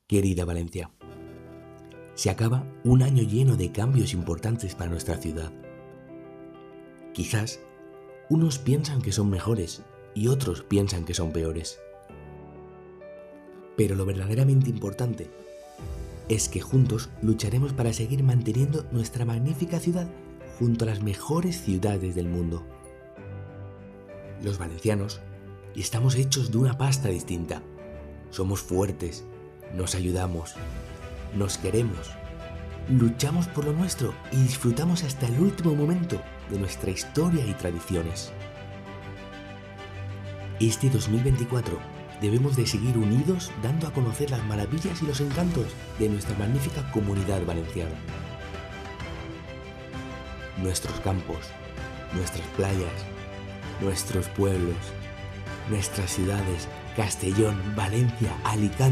Querida Valencia, se acaba un año lleno de cambios importantes para nuestra ciudad. Quizás unos piensan que son mejores y otros piensan que son peores. Pero lo verdaderamente importante es que juntos lucharemos para seguir manteniendo nuestra magnífica ciudad junto a las mejores ciudades del mundo. Los valencianos estamos hechos de una pasta distinta. Somos fuertes, nos ayudamos, nos queremos, luchamos por lo nuestro y disfrutamos hasta el último momento de nuestra historia y tradiciones. Este 2024 debemos de seguir unidos dando a conocer las maravillas y los encantos de nuestra magnífica comunidad valenciana. Nuestros campos, nuestras playas, nuestros pueblos, nuestras ciudades, Castellón, Valencia, Alicante,